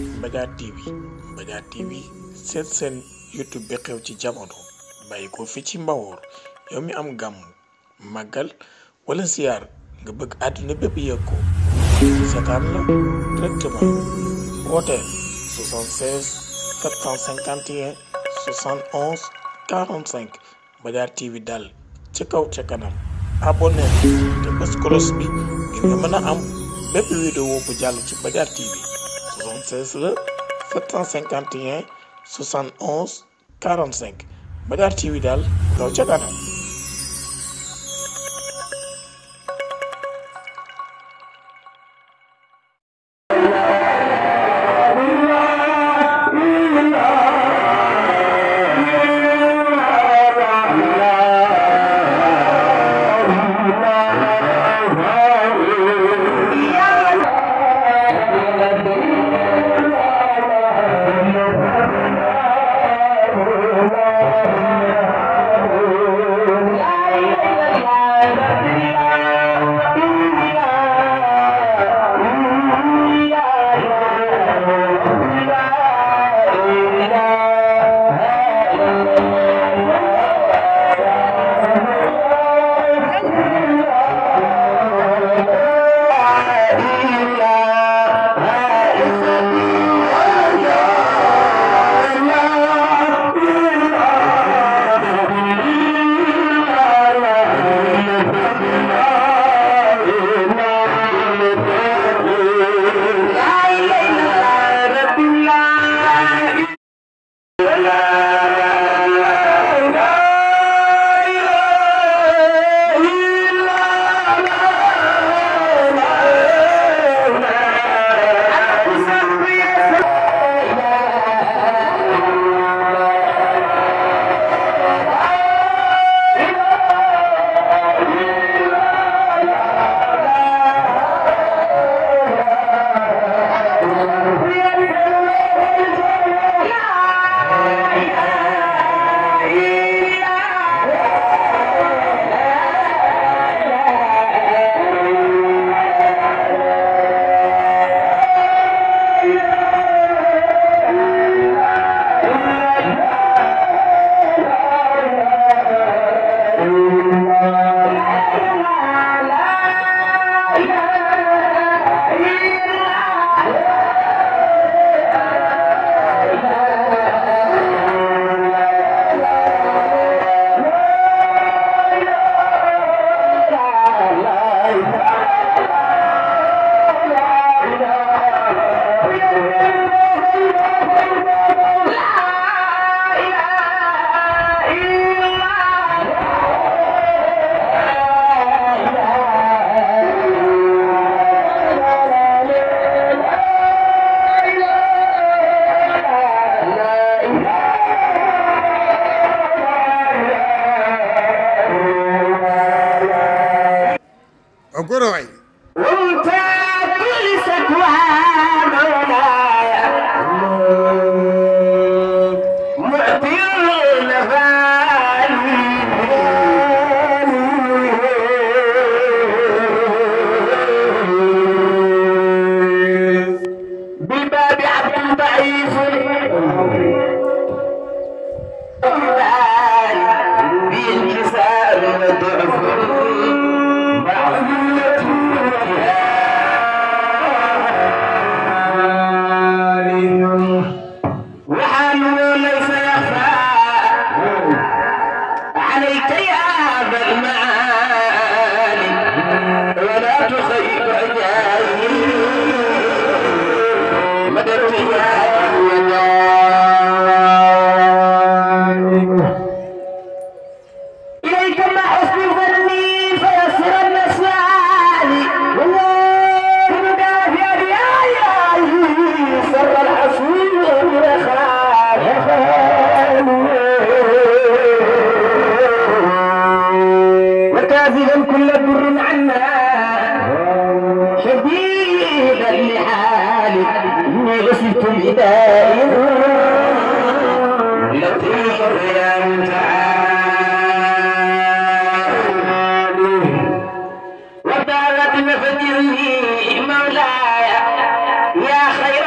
Mbadiar TV Mbadiar TV seen YouTube bi xew ci jamono bàyyi ko fi ci Mbawoor yow mi am gàmm màggal wala ziar nga bëgg àdduna bépp yëg ko seetaan la directement wooteel 76 751 71 45 Mbadiar TV daal ci kaw ca kanam abonné te bës kolos bi ngir nga mën a am bépp vidéo bu jàll ci Mbadiar TV 76 la 751 71 45 Mbadiar TV daal kaw ca kanam. وبالغت مفجرني مولاي يا خير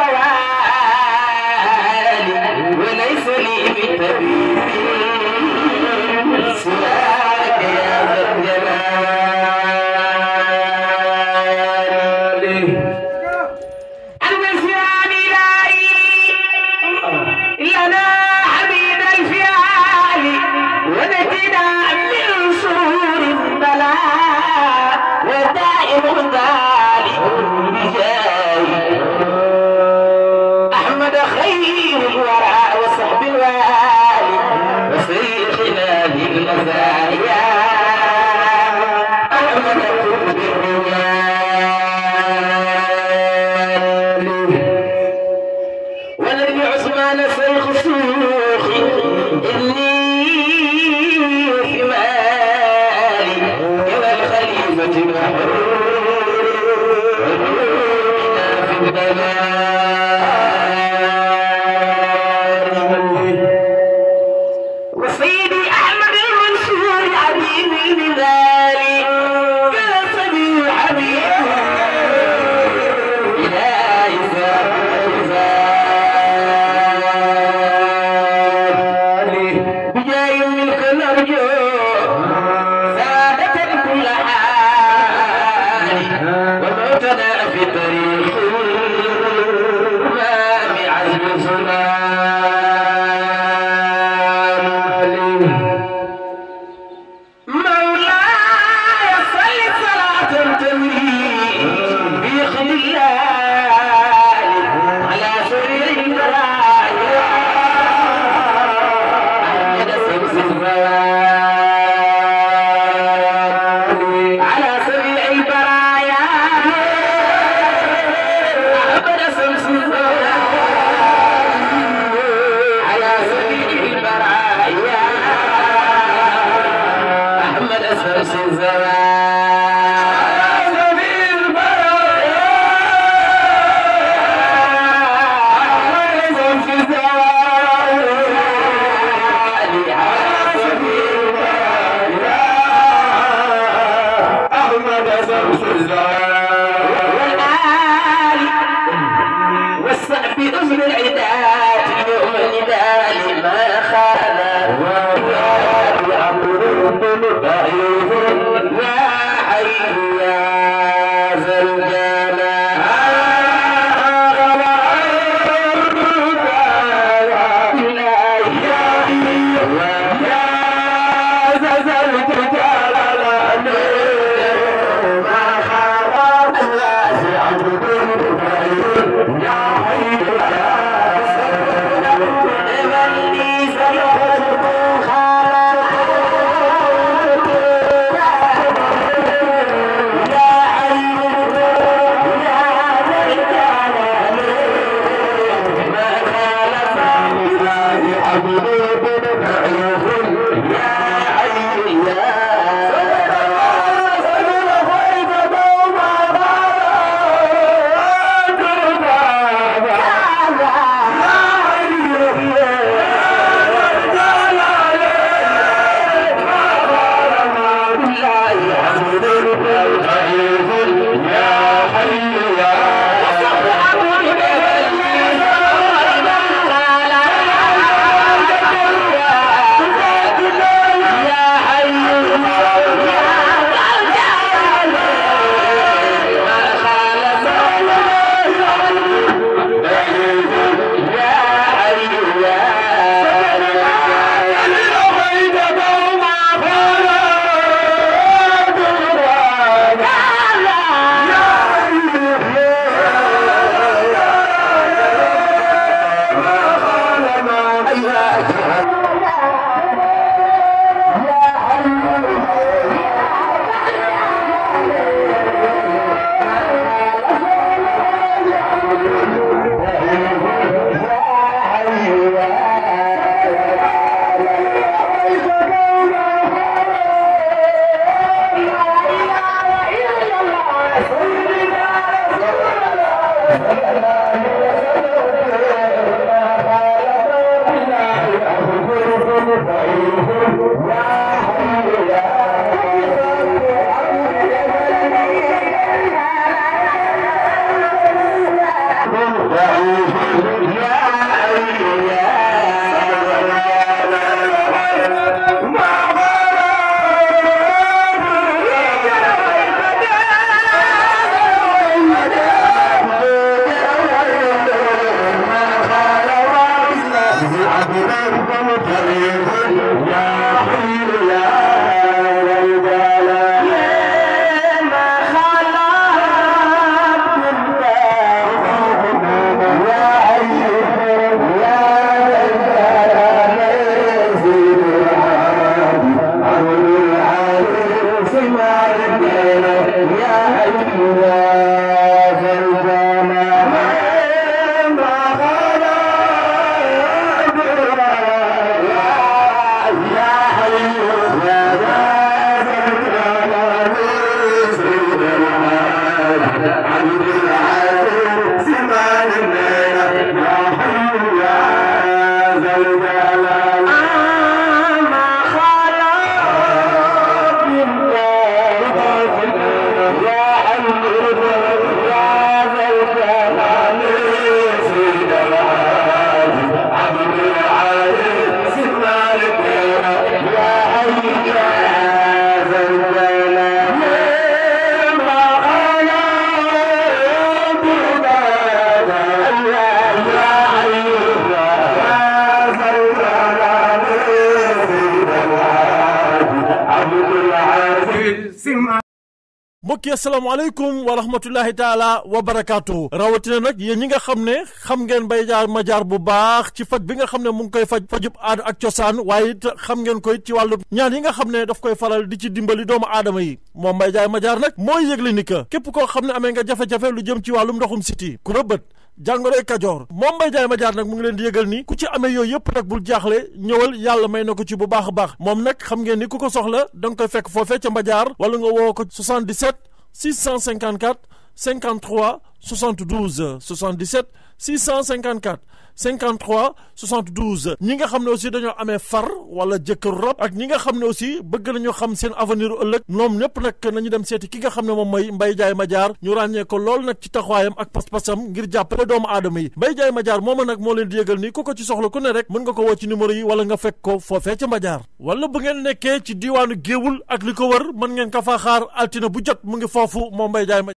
mbokk yi asalaamaaleykum wa rahmatullahi taala wa barakaatu rawatina nag yéen ñi nga xam ne xam ngeen Mbaye Diar Madiar bu baax ci faj bi nga xam ne mu ngi koy fajub aada ak cosaan waaye it xam ngeen koy ci wàllu ñaan yi nga xam ne daf koy faral di ci dimbali doomu aadama yi moom Mbaye Diar Madiar nag mooy yëgle ni que képp koo xam ne amee nga jafe-jafe lu jëm ci wàllum ndoxum siti ku rëbët jàngoroy kajoor moom Mbaye Diar Madiar nag mu ngi leen di yëgal ni ku ci amee yooyu yëpp nag bul jaaxle ñëwal yàlla may na ko ci bu baax a baax moom nag xam ngeen ni ku ko soxla da nga koy fekk foofee ca Madiar wala nga woo ko 77 654 53 72 77 654 53 72 ñi nga xam ne aussi dañoo amee far wala jëkkëru rab ak ñi nga xam ne aussi bëgg nañu xam seen avenir ëllëg ñoom ñëpp nag nañu dem seeti ki nga xam ne moom mooy Mbaye Diar Madiar ñu ràññee ko lool nag ci taxawaayam ak pas-pasam ngir jàppale doomu aadama yi Mbaye Diar Madiar mooma nag moo leen di yëgal ni ku ko ci soxla ku ne rek mën nga ko woo ci numéro yi wala nga fekk ko foofee ca Madiar wala bu ngeen nekkee ci diiwaanu Géewul ak li ko wër mën ngeen ka faa xaar altine bu jot mu ngi foofu moom Mbaye Diar